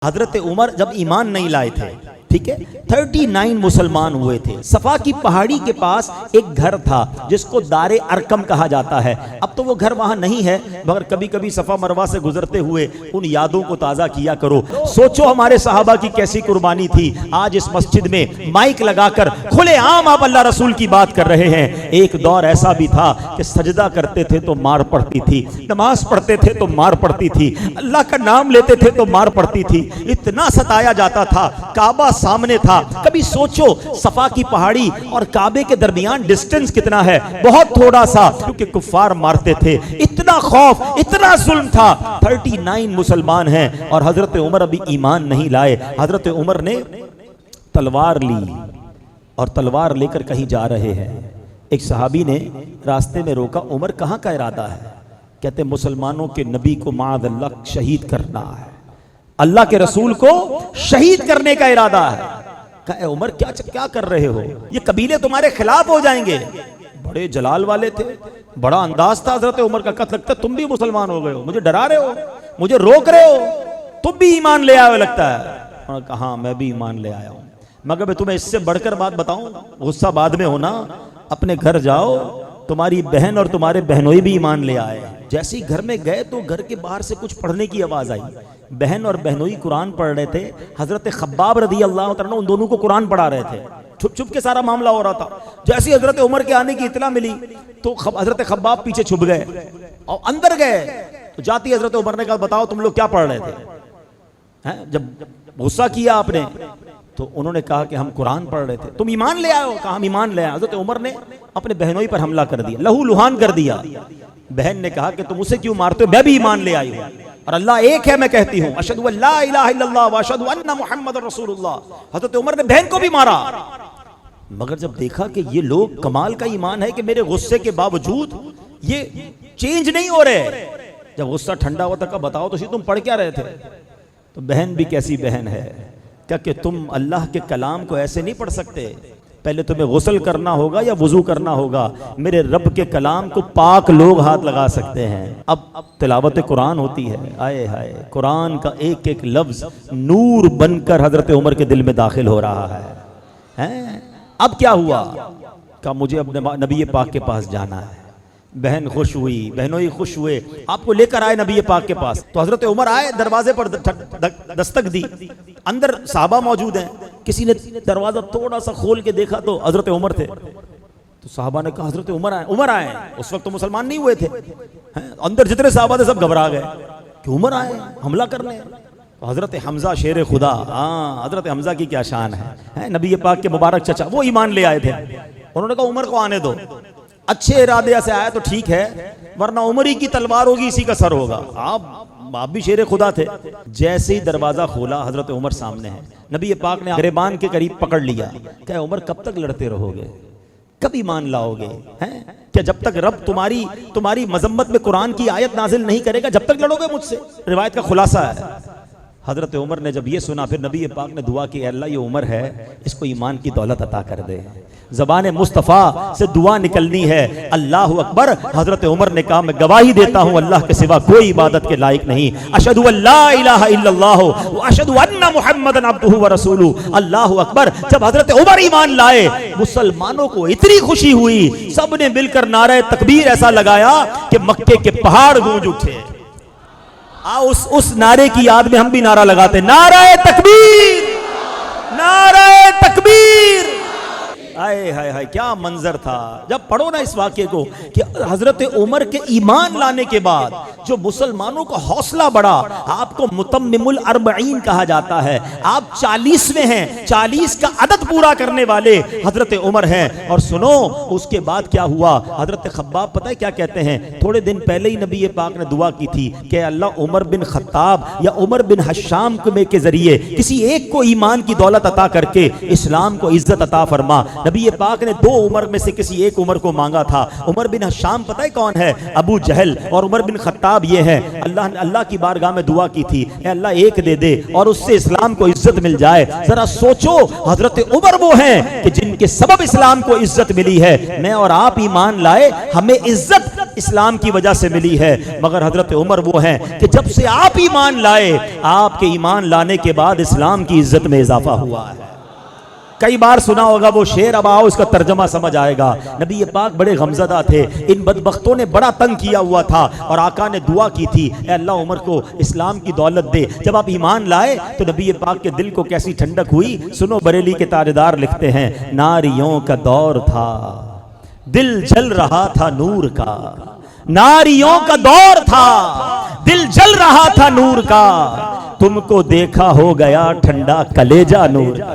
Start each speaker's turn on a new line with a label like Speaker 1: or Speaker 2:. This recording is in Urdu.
Speaker 1: حضرت عمر جب ایمان نہیں لائے تھے، ٹھیک ہے، 39 مسلمان ہوئے تھے۔ صفا کی پہاڑی کے پاس ایک گھر تھا جس کو دار ارکم کہا جاتا ہے۔ اب تو وہ گھر وہاں نہیں ہے، مگر کبھی کبھی صفا مروہ سے گزرتے ہوئے ان یادوں کو تازہ کیا کرو۔ سوچو ہمارے صحابہ کی کیسی قربانی تھی۔ آج اس مسجد میں مائک لگا کر کھلے عام آپ اللہ رسول کی بات کر رہے ہیں۔ ایک دور ایسا بھی تھا کہ سجدہ کرتے تھے تو مار پڑتی تھی، نماز پڑھتے تھے تو مار پڑتی تھی، اللہ کا نام لیتے تھے تو مار پڑتی تھی، اتنا ستایا جاتا تھا۔ کعبہ سامنے تھا، کبھی سوچو صفا کی پہاڑی اور کعبے کے درمیان ڈسٹنس کتنا ہے، بہت تھوڑا سا، کیونکہ کفار مارتے تھے، اتنا خوف، اتنا ظلم تھا۔ 39 مسلمان ہیں اور حضرت عمر ابھی ایمان نہیں لائے۔ حضرت عمر نے تلوار لی اور تلوار لے کر کہیں جا رہے ہیں۔ ایک صحابی نے راستے میں روکا، عمر کہاں کا ارادہ ہے؟ کہتے مسلمانوں کے نبی کو معاذ اللہ شہید کرنا ہے، اللہ کے رسول کو شہید کرنے کا ارادہ ہے۔ کہا اے عمر کیا کر رہے ہو؟ یہ قبیلے تمہارے خلاف ہو جائیں گے۔ بڑے جلال والے تھے، بڑا انداز تھا حضرت عمر کا۔ کہا لگتا ہے تم بھی مسلمان ہو گئے ہو، مجھے ڈرا رہے ہو، مجھے روک رہے ہو، تم بھی ایمان لے آئے لگتا ہے۔ انہوں نے کہا ہاں میں بھی ایمان لے آیا ہوں، مگر میں تمہیں اس سے بڑھ کر بات بتاؤں، غصہ بعد میں ہونا، اپنے گھر جاؤ، تمہاری بہن اور تمہارے بہنوئی بھی ایمان لے آئے۔ جیسے ہی گھر میں گئے تو گھر کے باہر سے کچھ پڑھنے کی آواز آئی۔ بہن اور بہنوئی قرآن پڑھ رہے تھے۔ حضرت خباب رضی اللہ عنہ ان دونوں کو قرآن پڑھا رہے تھے، چھپ چھپ کے سارا معاملہ ہو رہا تھا۔ جیسے حضرت عمر کے آنے کی اطلاع ملی تو حضرت خباب پیچھے چھپ گئے اور اندر گئے تو جاتی حضرت عمر نے کہا بتاؤ تم لوگ کیا پڑھ رہے تھے؟ جب غصہ کیا آپ نے تو انہوں نے کہا کہ ہم قرآن پڑھ رہے تھے۔ تم ایمان لے آئے ہو؟ کہا ہم ایمان لے آئے۔ حضرت عمر نے اپنے بہنوئی پر حملہ کر دیا، لہو لہان کر دیا۔ بہن نے کہا کہ تم اسے کیوں مارتے ہو؟ میں بھی ایمان لے آئی ہوں اور اللہ ایک ہے، میں کہتی ہوں اشہدو ان لا الہ الا اللہ واشہدو ان محمد رسول اللہ۔ حضرت عمر نے بہن کو بھی مارا، مگر جب دیکھا کہ یہ لوگ کمال کا ایمان ہے کہ میرے غصے کے باوجود یہ چینج نہیں ہو رہے، جب غصہ ٹھنڈا ہوا تھا بتاؤ تو تم پڑھ کیا رہے تھے؟ تو بہن بھی کیسی بہن ہے کہ تم اللہ کے کلام کو ایسے نہیں پڑھ سکتے، پہلے تمہیں غسل کرنا ہوگا یا وضو کرنا ہوگا۔ میرے رب کے کلام کو پاک لوگ ہاتھ لگا سکتے ہیں۔ اب تلاوت قرآن ہوتی ہے، آئے ہائے، قرآن کا ایک ایک لفظ نور بن کر حضرت عمر کے دل میں داخل ہو رہا ہے۔ اب کیا ہوا؟ کہ مجھے اپنے نبی پاک کے پاس جانا ہے۔ بہن خوش ہوئی، بہنوئی خوش ہوئے، آپ کو لے کر آئے نبی پاک کے پاس۔ تو حضرت عمر آئے، دروازے پر دستک دی، اندر صحابہ موجود ہیں۔ کسی نے دروازہ تھوڑا سا کھول کے دیکھا تو حضرت عمر تھے۔ تو صحابہ نے کہا حضرت عمر آئے۔ اس وقت تو مسلمان نہیں ہوئے تھے، اندر جتنے صحابہ تھے سب گھبرا گئے کہ عمر آئے حملہ کرنے۔ تو حضرت حمزہ شیر خدا، حضرت حمزہ کی کیا شان ہے، نبی پاک کے مبارک چچا، وہ ایمان لے آئے تھے۔ انہوں نے کہا عمر کو آنے دو، اچھے ارادے سے آیا تو ٹھیک ہے، ورنہ عمری کی تلوار ہوگی اسی کا سر ہوگا۔ آپ بھی شیر خدا تھے۔ جیسے ہی دروازہ کھولا حضرت عمر سامنے ہے، نبی پاک نے گریبان کے قریب پکڑ لیا، کہ عمر کب تک لڑتے رہو گے، کب ایمان لاؤ گے؟ کہ جب تک رب تمہاری مذمت میں قرآن کی آیت نازل نہیں کرے گا جب تک لڑو گے مجھ سے؟ روایت کا خلاصہ ہے۔ حضرت عمر نے جب یہ سنا پھر نبی پاک نے دعا کی، اے اللہ یہ عمر ہے اس کو ایمان کی دولت عطا کر دے۔ زبان مصطفیٰ سے دعا نکلنی ہے، اللہ اکبر۔ حضرت عمر نے کہا میں گواہی دیتا ہوں اللہ کے سوا کوئی عبادت کے لائق نہیں، اشہدو ان لا الہ الا اللہ واشہدو ان محمدًا عبدہ ورسولہ، اللہ اکبر۔ جب حضرت عمر ایمان لائے مسلمانوں کو اتنی خوشی ہوئی، سب نے مل کر نعرہ تکبیر ایسا لگایا کہ مکے کے پہاڑ گونج اٹھے۔ اس نعرے کی یاد میں ہم بھی نعرہ لگاتے، نعرہ تکبیر، نعرہ تکبیر۔ آئے ہائے ہائے کیا منظر تھا۔ جب پڑھو نا اس واقعے کو کہ حضرت عمر کے ایمان لانے کے بعد جو مسلمانوں کا حوصلہ بڑھا، آپ کو متمم الاربعین کہا جاتا ہے، آپ 40ویں ہیں، 40 کا عدد پورا کرنے والے حضرت عمر ہیں۔ اور سنو اس کے بعد کیا ہوا، حضرت خباب پتہ ہے کیا کہتے ہیں، تھوڑے دن پہلے ہی نبی پاک نے دعا کی تھی کہ اللہ عمر بن خطاب یا عمر بن حشام کے ذریعے کسی ایک کو ایمان کی دولت عطا کر کے اسلام کو عزت عطا فرما۔ نبی پاک نے دو عمر میں سے کسی ایک عمر کو مانگا تھا. عمر بن حشام پتہ ہے کون ہے؟ ابو جہل. اور عمر بن خطاب یہ ہے. اللہ کی بارگاہ میں دعا کی تھی, اے اللہ ایک دے دے اور اس سے اسلام کو عزت مل جائے. ذرا سوچو, حضرت عمر وہ ہیں کہ جن کے سبب اسلام کو عزت ملی ہے. میں اور آپ ایمان لائے, ہمیں عزت اسلام کی وجہ سے ملی ہے, مگر حضرت عمر وہ ہیں کہ جب سے آپ ایمان لائے, آپ کے ایمان لانے کے بعد اسلام کی عزت میں اضافہ ہوا ہے. کئی بار سنا ہوگا وہ شعر, اب آؤ اس کا ترجمہ سمجھ آئے گا. نبی پاک بڑے غمزدہ تھے, ان بدبختوں نے بڑا تنگ کیا ہوا تھا اور آقا نے دعا کی تھی, اے اللہ عمر کو اسلام کی دولت دے. جب آپ ایمان لائے تو نبی پاک کے دل کو کیسی ٹھنڈک ہوئی. سنو, بریلی کے تاجدار لکھتے ہیں, ناریوں کا دور تھا, دل جل رہا تھا نور کا. ناریوں کا دور تھا, دل جل رہا تھا نور کا, تم کو دیکھا ہو گیا ٹھنڈا کلیجہ نور کا.